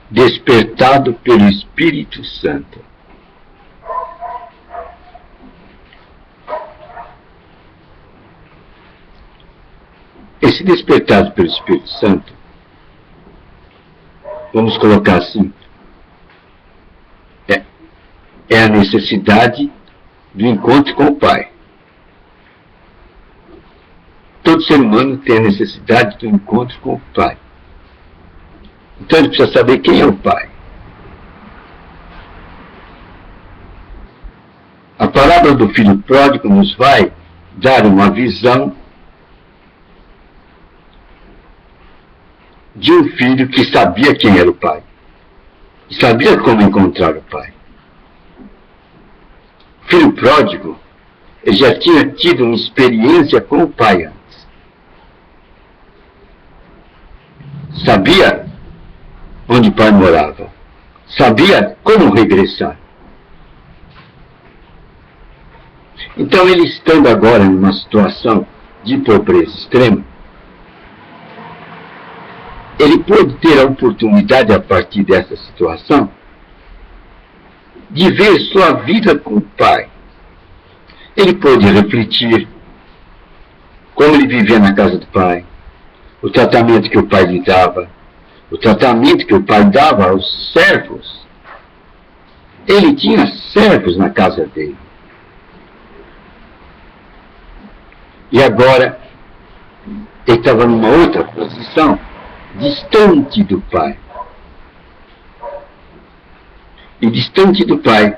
despertado pelo Espírito Santo. Esse despertado pelo Espírito Santo, vamos colocar assim, é a necessidade do encontro com o Pai. Todo ser humano tem a necessidade do encontro com o Pai. Então ele precisa saber quem é o Pai. A parábola do filho pródigo nos vai dar uma visão de um filho que sabia quem era o Pai. E sabia como encontrar o Pai. O filho pródigo, ele já tinha tido uma experiência com o Pai antes. Sabia onde o Pai morava. Sabia como regressar. Então ele, estando agora numa situação de pobreza extrema, ele pôde ter a oportunidade, a partir dessa situação, de ver sua vida com o Pai. Ele pôde refletir como ele vivia na casa do Pai, o tratamento que o Pai lhe dava, o tratamento que o Pai dava aos servos. Ele tinha servos na casa dele. E agora, ele estava numa outra posição, distante do Pai. E distante do Pai,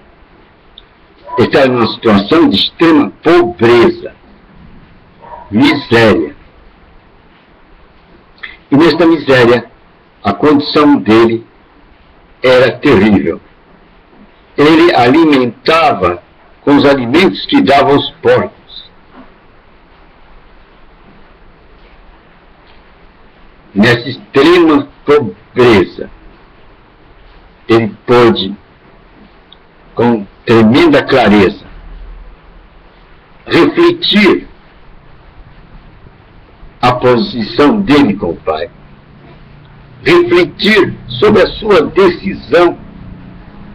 ele estava numa situação de extrema pobreza, miséria. E nesta miséria, a condição dele era terrível. Ele alimentava com os alimentos que dava aos porcos. Nessa extrema pobreza, ele pôde, com tremenda clareza, refletir a posição dele com o Pai, refletir sobre a sua decisão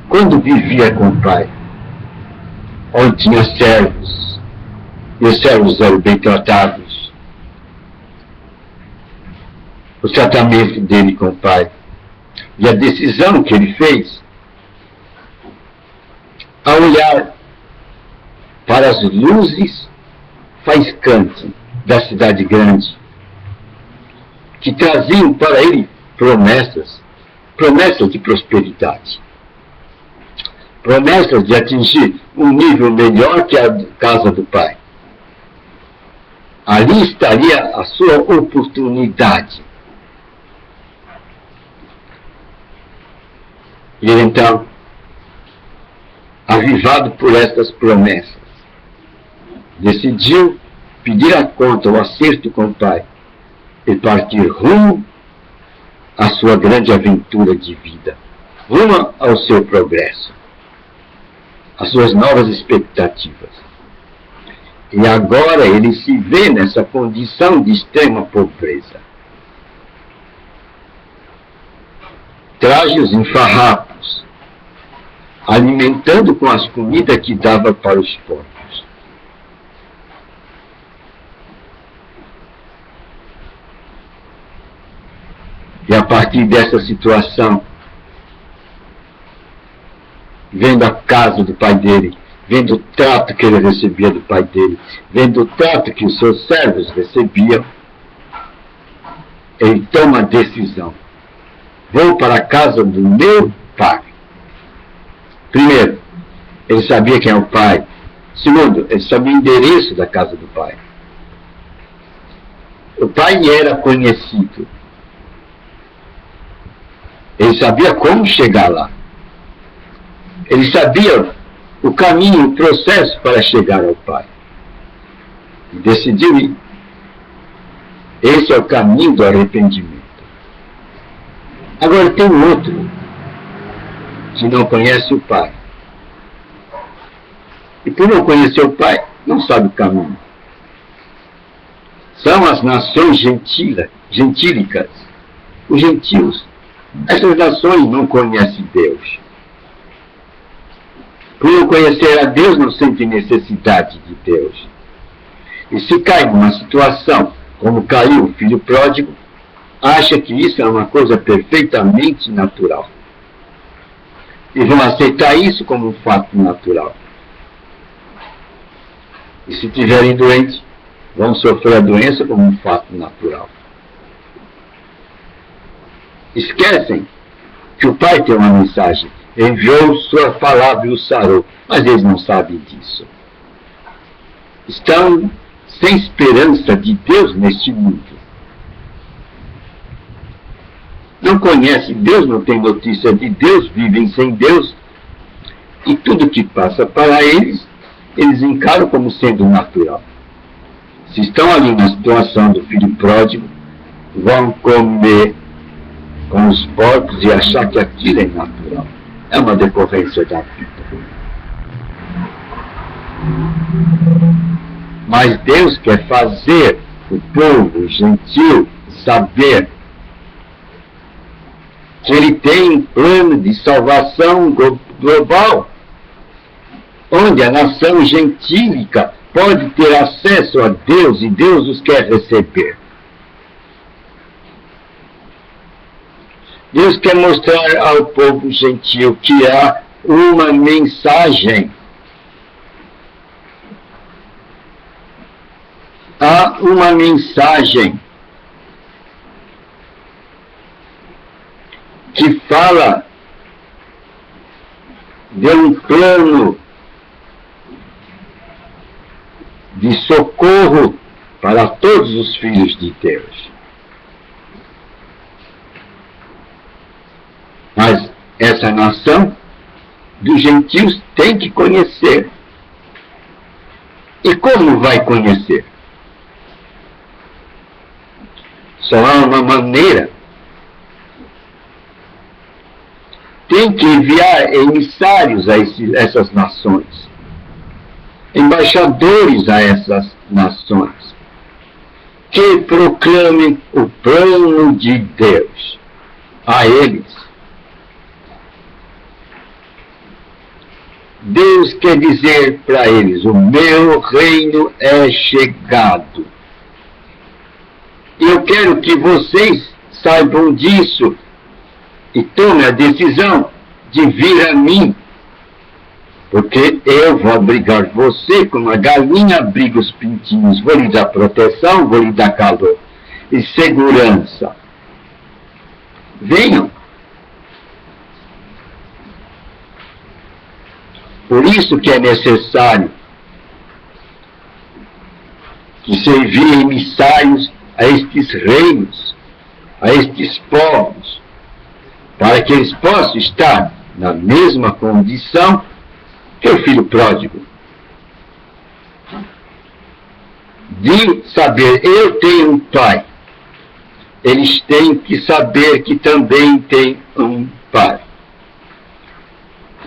quando vivia com o Pai, onde tinha servos, e os servos eram bem tratados, o tratamento dele com o Pai, e a decisão que ele fez, a olhar para as luzes faiscantes da cidade grande, que traziam para ele promessas de prosperidade, promessas de atingir um nível melhor que a casa do Pai. Ali estaria a sua oportunidade. E ele então, avivado por estas promessas, decidiu pedir a conta, o acerto com o Pai, e partir rumo à sua grande aventura de vida, rumo ao seu progresso, às suas novas expectativas. E agora ele se vê nessa condição de extrema pobreza. Traje-os em farrapos, alimentando com as comidas que dava para os porcos. E a partir dessa situação, vendo a casa do pai dele, vendo o trato que ele recebia do pai dele, vendo o trato que os seus servos recebiam, ele toma a decisão. Vou para a casa do meu pai. Primeiro, ele sabia quem é o pai. Segundo, ele sabia o endereço da casa do pai. O pai era conhecido. Ele sabia como chegar lá. Ele sabia o caminho, o processo para chegar ao pai. E decidiu ir. Esse é o caminho do arrependimento. Agora tem outro que não conhece o Pai. E por não conhecer o Pai, não sabe o caminho. São as nações gentílicas, os gentios, Essas nações não conhecem Deus. Por não conhecer a Deus, não sentem necessidade de Deus. E se cai numa situação como caiu o filho pródigo, acha que isso é uma coisa perfeitamente natural. E vão aceitar isso como um fato natural. E se estiverem doentes, vão sofrer a doença como um fato natural. Esquecem que o Pai tem uma mensagem. Enviou sua palavra e o sarou. Mas eles não sabem disso. Estão sem esperança de Deus neste mundo. Não conhecem Deus, não têm notícia de Deus, vivem sem Deus. E tudo que passa para eles, eles encaram como sendo natural. Se estão ali na situação do filho pródigo, vão comer com os porcos e achar que aquilo é natural. É uma decorrência da vida. Mas Deus quer fazer o povo gentil saber que Ele tem um plano de salvação global, onde a nação gentílica pode ter acesso a Deus e Deus os quer receber. Deus quer mostrar ao povo gentil que há uma mensagem. Há uma mensagem que fala de um plano de socorro para todos os filhos de Deus. Mas essa nação dos gentios tem que conhecer. E como vai conhecer? Só há uma maneira. Tem que enviar emissários a essas nações, embaixadores a essas nações, que proclamem o plano de Deus a eles. Deus quer dizer para eles: o meu reino é chegado. Eu quero que vocês saibam disso e tomem a decisão de vir a mim, porque eu vou abrigar você como a galinha abriga os pintinhos. Vou lhe dar proteção, vou lhe dar calor e segurança. Venham. Por isso que é necessário que se enviem emissários a estes reinos, a estes povos, para que eles possam estar na mesma condição que o filho pródigo. De saber, eu tenho um pai. Eles têm que saber que também tem um pai.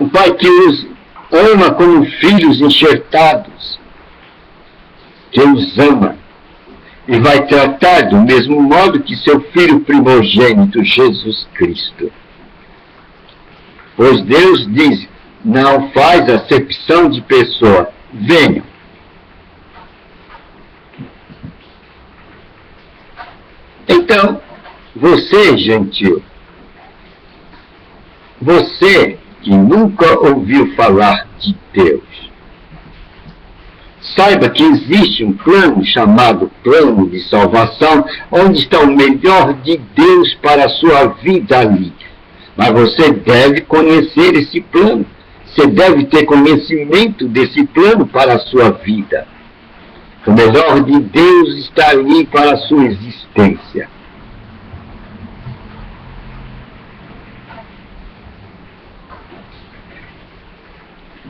Um pai que os ama como filhos enxertados, que os ama e vai tratar do mesmo modo que seu filho primogênito, Jesus Cristo. Pois Deus diz, não faz acepção de pessoa, venham. Então, você, gentil, você que nunca ouviu falar de Deus, saiba que existe um plano chamado plano de salvação, onde está o melhor de Deus para a sua vida ali. Mas você deve conhecer esse plano. Você deve ter conhecimento desse plano para a sua vida. O melhor de Deus está ali para a sua existência.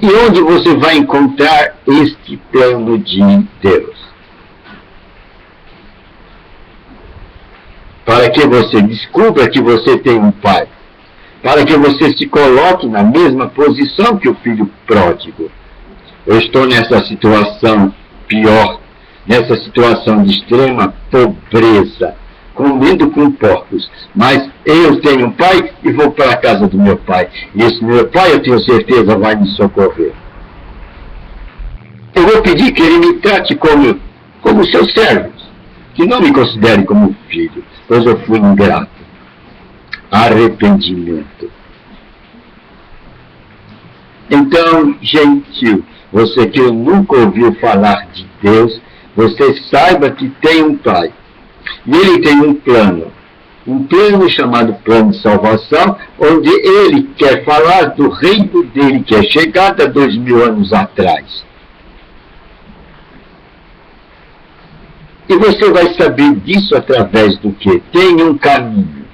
E onde você vai encontrar este plano de Deus? Para que você descubra que você tem um pai. Para que você se coloque na mesma posição que o filho pródigo. Eu estou nessa situação pior, nessa situação de extrema pobreza, comendo com porcos, mas eu tenho um pai e vou para a casa do meu pai. E esse meu pai, eu tenho certeza, vai me socorrer. Eu vou pedir que ele me trate como seu servo, que não me considere como filho, pois eu fui ingrato. Arrependimento. Então, gentil, você que nunca ouviu falar de Deus, você saiba que tem um pai. E ele tem um plano chamado plano de salvação, onde ele quer falar do reino dele, que é chegado há 2000 anos atrás. E você vai saber disso através do quê? Tem um caminho.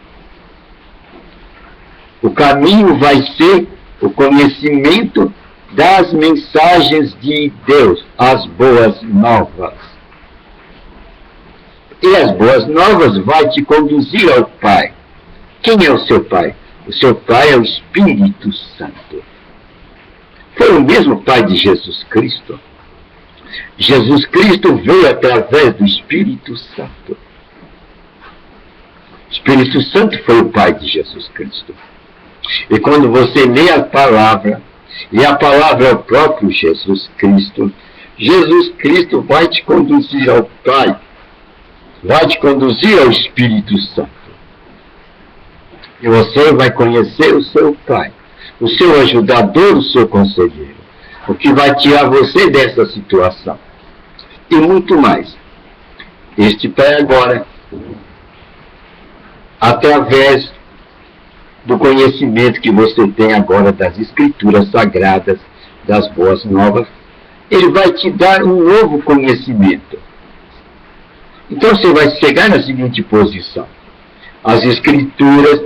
O caminho vai ser o conhecimento das mensagens de Deus, as boas novas. E as boas novas vai te conduzir ao Pai. Quem é o seu Pai? O seu Pai é o Espírito Santo. Foi o mesmo Pai de Jesus Cristo. Jesus Cristo veio através do Espírito Santo. O Espírito Santo foi o Pai de Jesus Cristo. E quando você lê a palavra, e a palavra é o próprio Jesus Cristo vai te conduzir ao Pai, vai te conduzir ao Espírito Santo. E você vai conhecer o seu Pai, o seu ajudador, o seu conselheiro, o que vai tirar você dessa situação. E muito mais. Este Pai agora, através do conhecimento que você tem agora das Escrituras Sagradas, das Boas Novas, ele vai te dar um novo conhecimento. Então você vai chegar na seguinte posição. As Escrituras,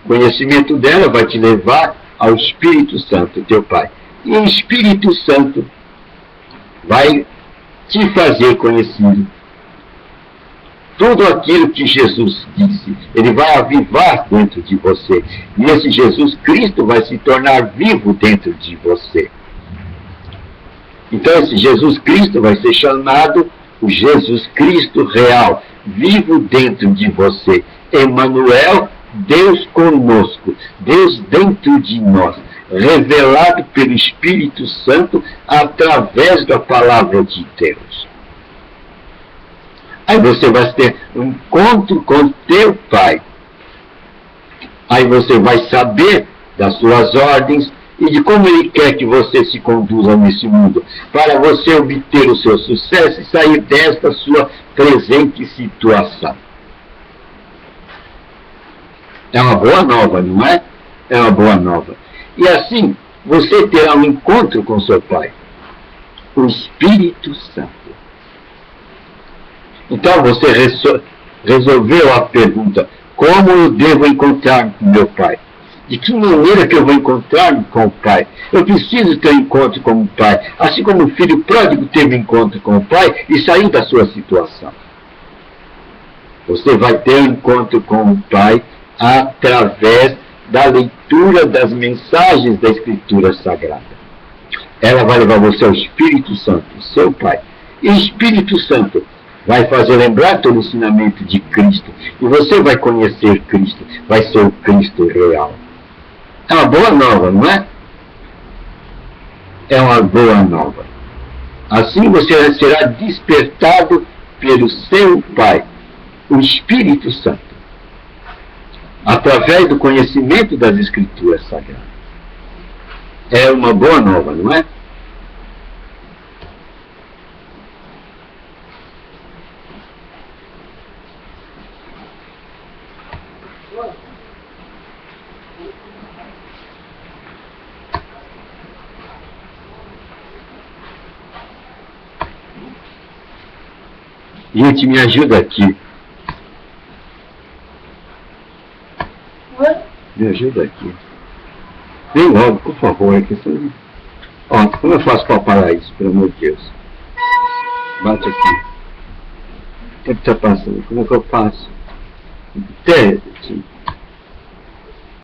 o conhecimento dela vai te levar ao Espírito Santo, teu Pai. E o Espírito Santo vai te fazer conhecido tudo aquilo que Jesus disse. Ele vai avivar dentro de você. E esse Jesus Cristo vai se tornar vivo dentro de você. Então esse Jesus Cristo vai ser chamado o Jesus Cristo real, vivo dentro de você. Emmanuel, Deus conosco, Deus dentro de nós, revelado pelo Espírito Santo através da palavra de Deus. Aí você vai ter um encontro com teu Pai. Aí você vai saber das suas ordens e de como Ele quer que você se conduza nesse mundo, para você obter o seu sucesso e sair desta sua presente situação. É uma boa nova, não é? É uma boa nova. E assim, você terá um encontro com seu Pai, o Espírito Santo. Então você resolveu a pergunta: como eu devo encontrar com meu Pai? De que maneira que eu vou encontrar com o Pai? Eu preciso ter um encontro com o Pai, assim como o filho pródigo teve um encontro com o Pai e saiu da sua situação. Você vai ter um encontro com o Pai através da leitura das mensagens da Escritura Sagrada. Ela vai levar você ao Espírito Santo, seu Pai. E o Espírito Santo vai fazer lembrar todo o ensinamento de Cristo. E você vai conhecer Cristo, vai ser o Cristo real. É uma boa nova, não é? É uma boa nova. Assim você será despertado pelo seu Pai, o Espírito Santo, através do conhecimento das Escrituras Sagradas. É uma boa nova, não é? Gente, me ajuda aqui. Me ajuda aqui. Vem logo, por favor. É questão de... Ó, como eu faço para parar isso, pelo amor de Deus? Bate aqui. O tempo está passando. Como é que eu faço? Até...